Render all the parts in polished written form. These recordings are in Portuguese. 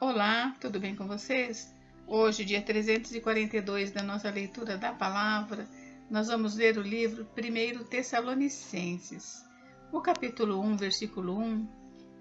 Olá, tudo bem com vocês? Hoje, dia 342 da nossa leitura da palavra, nós vamos ler o livro 1 Tessalonicenses. O capítulo 1, versículo 1,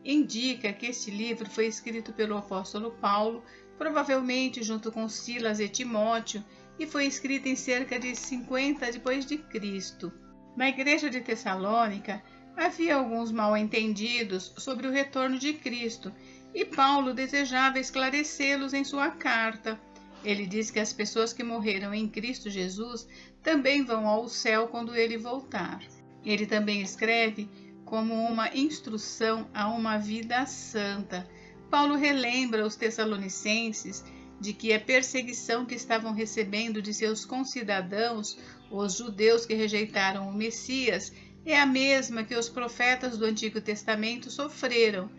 indica que este livro foi escrito pelo apóstolo Paulo, provavelmente junto com Silas e Timóteo, e foi escrito em cerca de 50 depois de Cristo. Na igreja de Tessalônica, havia alguns mal-entendidos sobre o retorno de Cristo, e Paulo desejava esclarecê-los em sua carta. Ele diz que as pessoas que morreram em Cristo Jesus também vão ao céu quando ele voltar. Ele também escreve como uma instrução a uma vida santa. Paulo relembra os tessalonicenses de que a perseguição que estavam recebendo de seus concidadãos, os judeus que rejeitaram o Messias, é a mesma que os profetas do Antigo Testamento sofreram.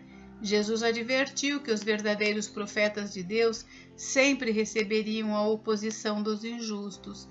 Jesus advertiu que os verdadeiros profetas de Deus sempre receberiam a oposição dos injustos.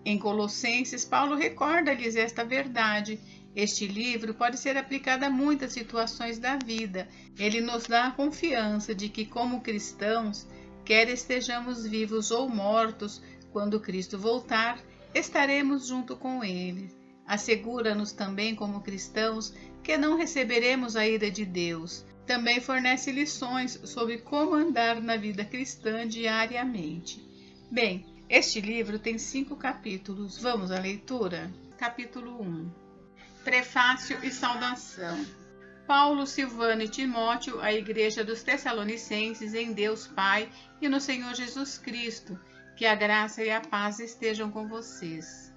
Em Colossenses, Paulo recorda-lhes esta verdade. Este livro pode ser aplicado a muitas situações da vida. Ele nos dá a confiança de que, como cristãos, quer estejamos vivos ou mortos, quando Cristo voltar, estaremos junto com Ele. Assegura-nos também, como cristãos, que não receberemos a ira de Deus. Também fornece lições sobre como andar na vida cristã diariamente. Bem, este livro tem 5 capítulos. Vamos à leitura? Capítulo 1. Prefácio e saudação. Paulo, Silvano e Timóteo, à igreja dos Tessalonicenses, em Deus Pai e no Senhor Jesus Cristo, que a graça e a paz estejam com vocês.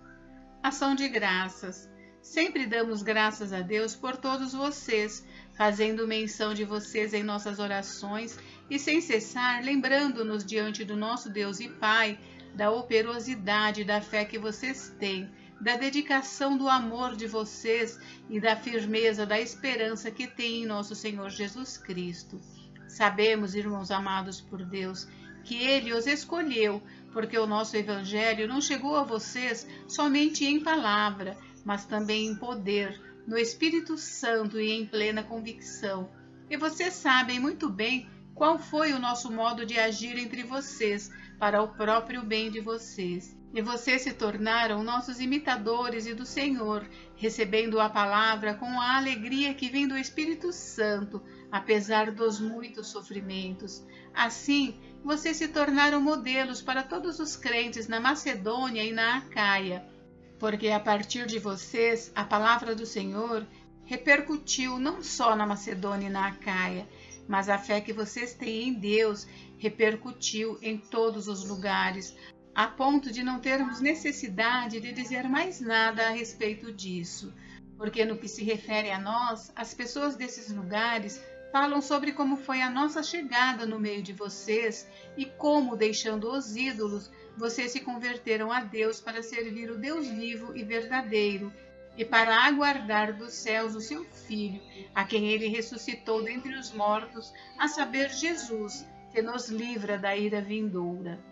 Ação de graças. Sempre damos graças a Deus por todos vocês, fazendo menção de vocês em nossas orações e sem cessar lembrando-nos diante do nosso Deus e Pai da operosidade da fé que vocês têm, da dedicação do amor de vocês e da firmeza da esperança que têm em nosso Senhor Jesus Cristo. Sabemos, irmãos amados por Deus, que Ele os escolheu, porque o nosso Evangelho não chegou a vocês somente em palavra, mas também em poder, no Espírito Santo e em plena convicção. E vocês sabem muito bem qual foi o nosso modo de agir entre vocês, para o próprio bem de vocês. E vocês se tornaram nossos imitadores e do Senhor, recebendo a palavra com a alegria que vem do Espírito Santo, apesar dos muitos sofrimentos. Assim, vocês se tornaram modelos para todos os crentes na Macedônia e na Acaia, porque a partir de vocês a palavra do Senhor repercutiu não só na Macedônia e na Acaia, mas a fé que vocês têm em Deus repercutiu em todos os lugares, a ponto de não termos necessidade de dizer mais nada a respeito disso. Porque no que se refere a nós, as pessoas desses lugares falam sobre como foi a nossa chegada no meio de vocês e como, deixando os ídolos, vocês se converteram a Deus para servir o Deus vivo e verdadeiro e para aguardar dos céus o seu Filho, a quem ele ressuscitou dentre os mortos, a saber, Jesus, que nos livra da ira vindoura.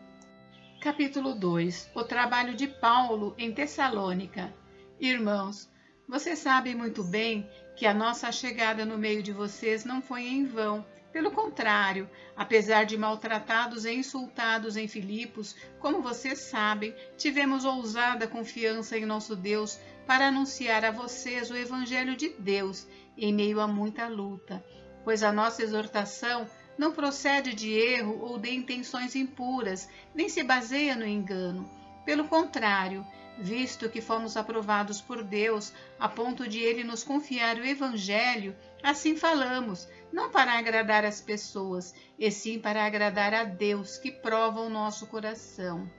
Capítulo 2. O trabalho de Paulo em Tessalônica. Irmãos, vocês sabem muito bem que a nossa chegada no meio de vocês não foi em vão. Pelo contrário, apesar de maltratados e insultados em Filipos, como vocês sabem, tivemos ousada confiança em nosso Deus para anunciar a vocês o Evangelho de Deus em meio a muita luta, pois a nossa exortação não procede de erro ou de intenções impuras, nem se baseia no engano. Pelo contrário, visto que fomos aprovados por Deus a ponto de Ele nos confiar o Evangelho, assim falamos, não para agradar as pessoas, e sim para agradar a Deus, que prova o nosso coração.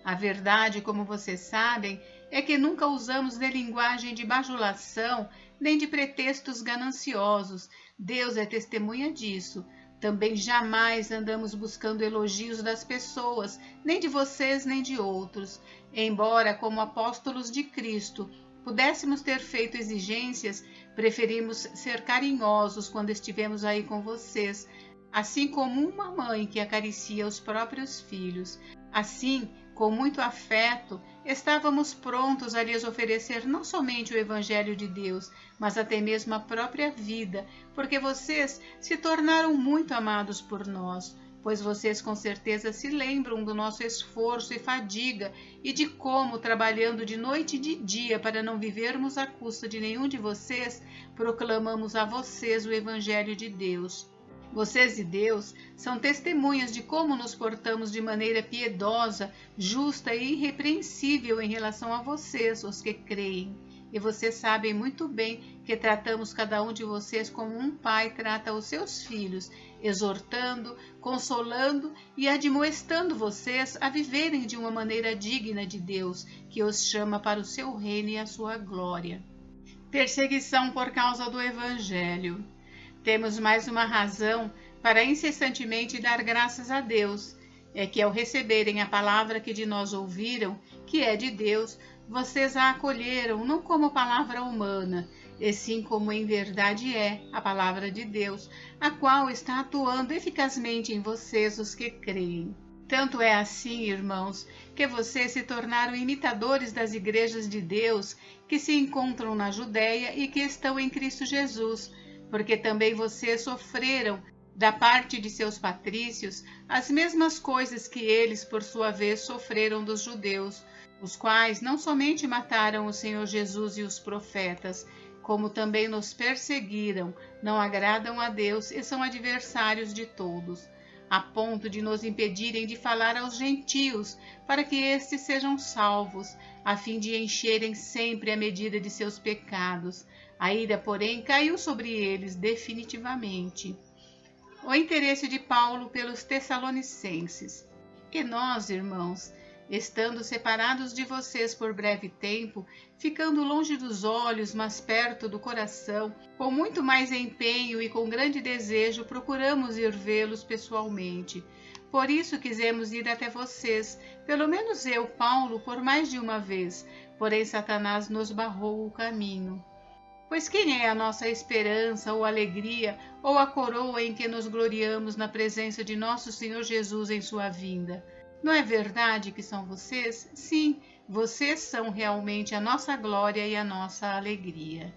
A verdade, como vocês sabem, é que nunca usamos de linguagem de bajulação, nem de pretextos gananciosos. Deus é testemunha disso. Também jamais andamos buscando elogios das pessoas, nem de vocês nem de outros. Embora, como apóstolos de Cristo, pudéssemos ter feito exigências, preferimos ser carinhosos quando estivemos aí com vocês, assim como uma mãe que acaricia os próprios filhos. Assim, com muito afeto, estávamos prontos a lhes oferecer não somente o Evangelho de Deus, mas até mesmo a própria vida, porque vocês se tornaram muito amados por nós. pois vocês com certeza se lembram do nosso esforço e fadiga e de como, trabalhando de noite e de dia para não vivermos à custa de nenhum de vocês, proclamamos a vocês o Evangelho de Deus. Vocês e Deus são testemunhas de como nos portamos de maneira piedosa, justa e irrepreensível em relação a vocês, os que creem. E vocês sabem muito bem que tratamos cada um de vocês como um pai trata os seus filhos, exortando, consolando e admoestando vocês a viverem de uma maneira digna de Deus, que os chama para o seu reino e a sua glória. Perseguição por causa do Evangelho. Temos mais uma razão para incessantemente dar graças a Deus, é que ao receberem a palavra que de nós ouviram, que é de Deus, vocês a acolheram não como palavra humana, e sim como em verdade é a palavra de Deus, a qual está atuando eficazmente em vocês, os que creem. Tanto é assim, irmãos, que vocês se tornaram imitadores das igrejas de Deus que se encontram na Judéia e que estão em Cristo Jesus, porque também vocês sofreram da parte de seus patrícios as mesmas coisas que eles, por sua vez, sofreram dos judeus, os quais não somente mataram o Senhor Jesus e os profetas, como também nos perseguiram, não agradam a Deus e são adversários de todos, a ponto de nos impedirem de falar aos gentios, para que estes sejam salvos, a fim de encherem sempre a medida de seus pecados. A ira, porém, caiu sobre eles definitivamente. O interesse de Paulo pelos Tessalonicenses. E nós, irmãos, estando separados de vocês por breve tempo, ficando longe dos olhos, mas perto do coração, com muito mais empenho e com grande desejo, procuramos ir vê-los pessoalmente. Por isso quisemos ir até vocês, pelo menos eu, Paulo, por mais de uma vez, porém Satanás nos barrou o caminho. Pois quem é a nossa esperança, ou alegria, ou a coroa em que nos gloriamos na presença de nosso Senhor Jesus em sua vinda? Não é verdade que são vocês? Sim, vocês são realmente a nossa glória e a nossa alegria.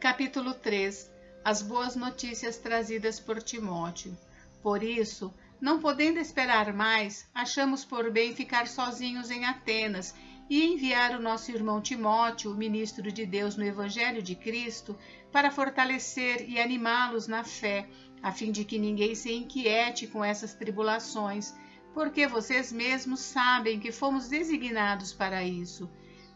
Capítulo 3. As boas notícias trazidas por Timóteo. Por isso, não podendo esperar mais, achamos por bem ficar sozinhos em Atenas e enviar o nosso irmão Timóteo, ministro de Deus no Evangelho de Cristo, para fortalecer e animá-los na fé, a fim de que ninguém se inquiete com essas tribulações, porque vocês mesmos sabem que fomos designados para isso.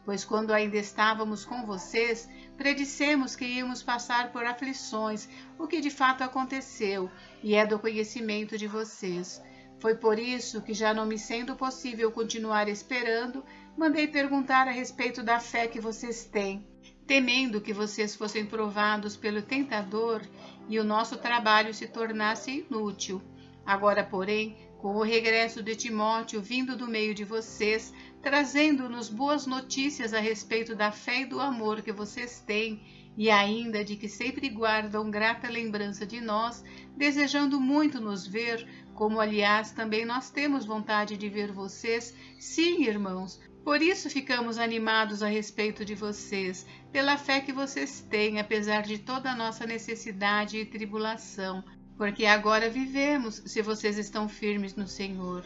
Pois quando ainda estávamos com vocês, predissemos que íamos passar por aflições, o que de fato aconteceu, e é do conhecimento de vocês. Foi por isso que, já não me sendo possível continuar esperando, mandei perguntar a respeito da fé que vocês têm, temendo que vocês fossem provados pelo tentador e o nosso trabalho se tornasse inútil. Agora, porém, com o regresso de Timóteo vindo do meio de vocês, trazendo-nos boas notícias a respeito da fé e do amor que vocês têm, e ainda de que sempre guardam grata lembrança de nós, desejando muito nos ver, como aliás também nós temos vontade de ver vocês, sim, irmãos. Por isso ficamos animados a respeito de vocês, pela fé que vocês têm, apesar de toda a nossa necessidade e tribulação, porque agora vivemos, se vocês estão firmes no Senhor.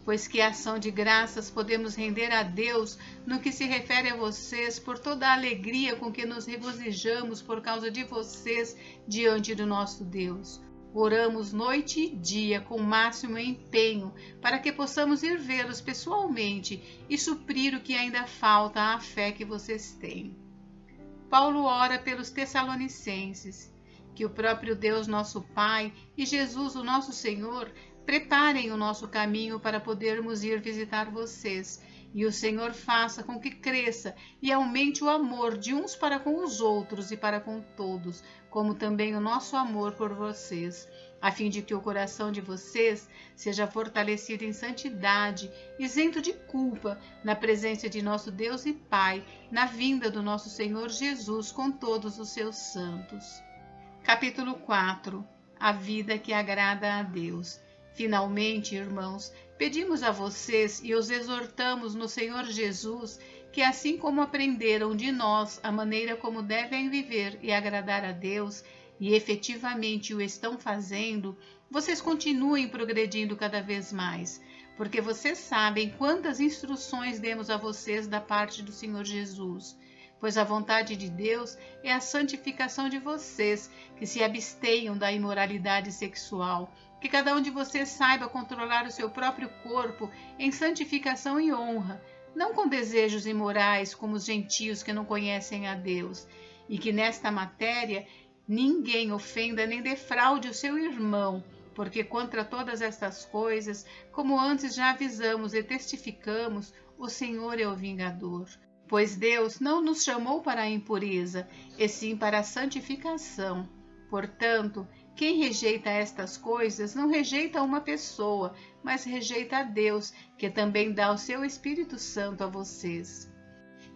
Pois que ação de graças podemos render a Deus no que se refere a vocês por toda a alegria com que nos regozijamos por causa de vocês diante do nosso Deus. Oramos noite e dia com o máximo empenho para que possamos ir vê-los pessoalmente e suprir o que ainda falta à fé que vocês têm. Paulo ora pelos Tessalonicenses. Que o próprio Deus nosso Pai e Jesus o nosso Senhor preparem o nosso caminho para podermos ir visitar vocês, e o Senhor faça com que cresça e aumente o amor de uns para com os outros e para com todos, como também o nosso amor por vocês, a fim de que o coração de vocês seja fortalecido em santidade, isento de culpa, na presença de nosso Deus e Pai, na vinda do nosso Senhor Jesus com todos os seus santos. Capítulo 4. A vida que agrada a Deus. Finalmente, irmãos, pedimos a vocês e os exortamos no Senhor Jesus que, assim como aprenderam de nós a maneira como devem viver e agradar a Deus, e efetivamente o estão fazendo, vocês continuem progredindo cada vez mais, porque vocês sabem quantas instruções demos a vocês da parte do Senhor Jesus. Pois a vontade de Deus é a santificação de vocês, que se abstenham da imoralidade sexual, que cada um de vocês saiba controlar o seu próprio corpo em santificação e honra, não com desejos imorais como os gentios que não conhecem a Deus, e que nesta matéria ninguém ofenda nem defraude o seu irmão, porque contra todas estas coisas, como antes já avisamos e testificamos, o Senhor é o vingador. Pois Deus não nos chamou para a impureza, e sim para a santificação. Portanto, quem rejeita estas coisas não rejeita uma pessoa, mas rejeita a Deus, que também dá o seu Espírito Santo a vocês.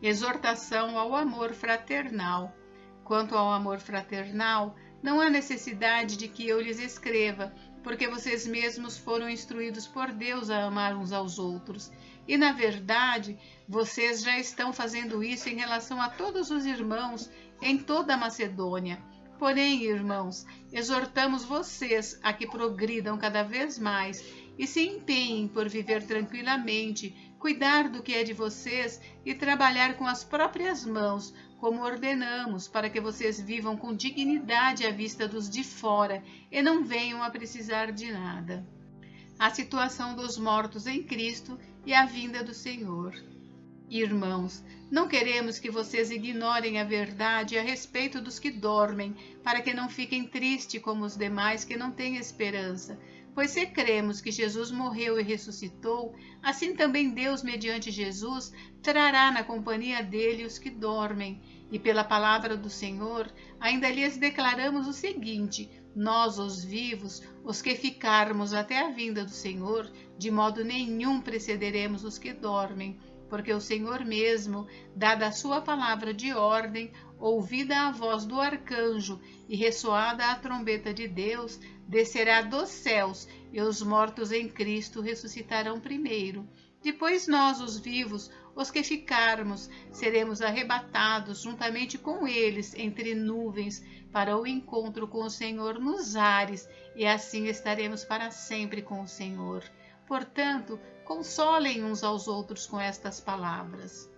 Exortação ao amor fraternal. Quanto ao amor fraternal, não há necessidade de que eu lhes escreva, porque vocês mesmos foram instruídos por Deus a amar uns aos outros. E, na verdade, vocês já estão fazendo isso em relação a todos os irmãos em toda a Macedônia. Porém, irmãos, exortamos vocês a que progridam cada vez mais e se empenhem por viver tranquilamente, cuidar do que é de vocês e trabalhar com as próprias mãos, como ordenamos, para que vocês vivam com dignidade à vista dos de fora e não venham a precisar de nada. A situação dos mortos em Cristo e a vinda do Senhor. Irmãos, não queremos que vocês ignorem a verdade a respeito dos que dormem, para que não fiquem tristes como os demais que não têm esperança. Pois se cremos que Jesus morreu e ressuscitou, assim também Deus, mediante Jesus, trará na companhia dele os que dormem. E pela palavra do Senhor, ainda lhes declaramos o seguinte: nós, os vivos, os que ficarmos até a vinda do Senhor, de modo nenhum precederemos os que dormem, porque o Senhor mesmo, dada a sua palavra de ordem, ouvida a voz do arcanjo e ressoada a trombeta de Deus, descerá dos céus, e os mortos em Cristo ressuscitarão primeiro. Depois nós, os vivos, os que ficarmos, seremos arrebatados juntamente com eles entre nuvens para o encontro com o Senhor nos ares, e assim estaremos para sempre com o Senhor. Portanto, consolem uns aos outros com estas palavras.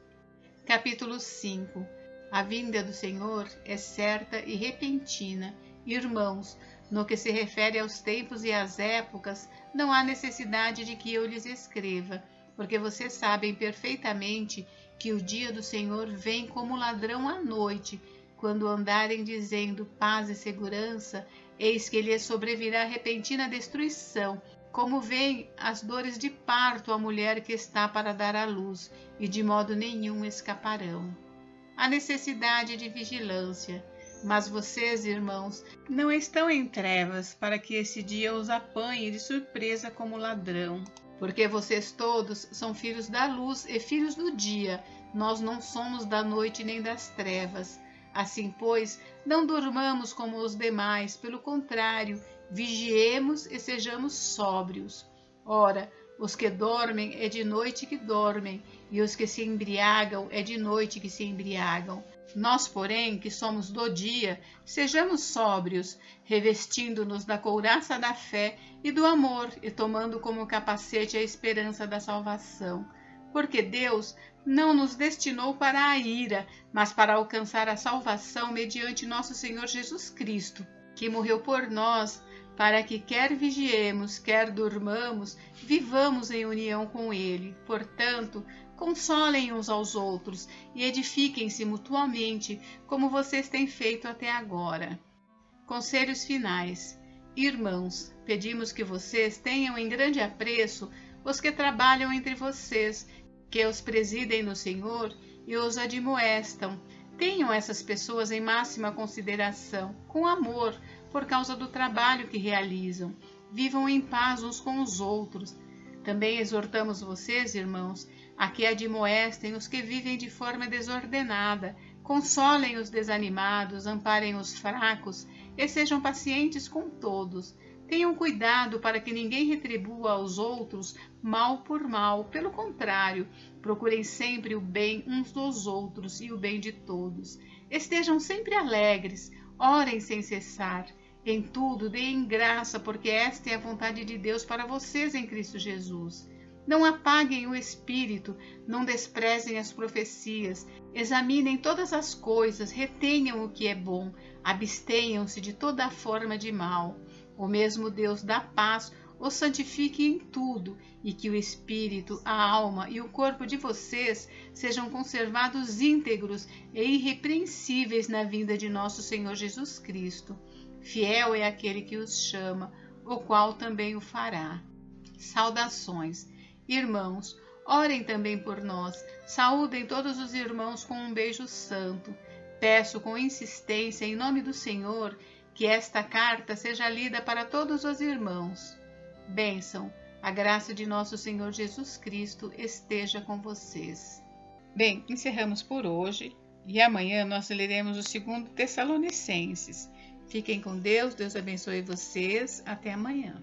Capítulo 5. A vinda do Senhor é certa e repentina. Irmãos, no que se refere aos tempos e às épocas, não há necessidade de que eu lhes escreva, porque vocês sabem perfeitamente que o dia do Senhor vem como ladrão à noite. Quando andarem dizendo paz e segurança, eis que lhes sobrevirá repentina destruição, como vêm as dores de parto à mulher que está para dar à luz, e de modo nenhum escaparão. A necessidade de vigilância. Mas vocês, irmãos, não estão em trevas, para que esse dia os apanhe de surpresa como ladrão. Porque vocês todos são filhos da luz e filhos do dia, nós não somos da noite nem das trevas. Assim, pois, não durmamos como os demais, pelo contrário, vigiemos e sejamos sóbrios. Ora, os que dormem é de noite que dormem, e os que se embriagam é de noite que se embriagam. Nós, porém, que somos do dia, sejamos sóbrios, revestindo-nos da couraça da fé e do amor, e tomando como capacete a esperança da salvação. Porque Deus não nos destinou para a ira, mas para alcançar a salvação mediante nosso Senhor Jesus Cristo, que morreu por nós, para que quer vigiemos, quer durmamos, vivamos em união com Ele. Portanto, consolem uns aos outros e edifiquem-se mutuamente, como vocês têm feito até agora. Conselhos finais. Irmãos, pedimos que vocês tenham em grande apreço os que trabalham entre vocês, que os presidem no Senhor e os admoestam. Tenham essas pessoas em máxima consideração, com amor, por causa do trabalho que realizam. Vivam em paz uns com os outros. Também exortamos vocês, irmãos, a que admoestem os que vivem de forma desordenada, consolem os desanimados, amparem os fracos e sejam pacientes com todos. Tenham cuidado para que ninguém retribua aos outros mal por mal. Pelo contrário, procurem sempre o bem uns dos outros e o bem de todos. Estejam sempre alegres, orem sem cessar. Em tudo, deem graça, porque esta é a vontade de Deus para vocês em Cristo Jesus. Não apaguem o espírito, não desprezem as profecias, examinem todas as coisas, retenham o que é bom, abstenham-se de toda forma de mal. O mesmo Deus da paz os santifique em tudo, e que o espírito, a alma e o corpo de vocês sejam conservados íntegros e irrepreensíveis na vinda de nosso Senhor Jesus Cristo. Fiel é aquele que os chama, o qual também o fará. Saudações. Irmãos, orem também por nós. Saúdem todos os irmãos com um beijo santo. Peço com insistência, em nome do Senhor, que esta carta seja lida para todos os irmãos. Bênção, a graça de nosso Senhor Jesus Cristo esteja com vocês. Bem, encerramos por hoje e amanhã nós leremos o 2 Tessalonicenses. Fiquem com Deus, Deus abençoe vocês. Até amanhã.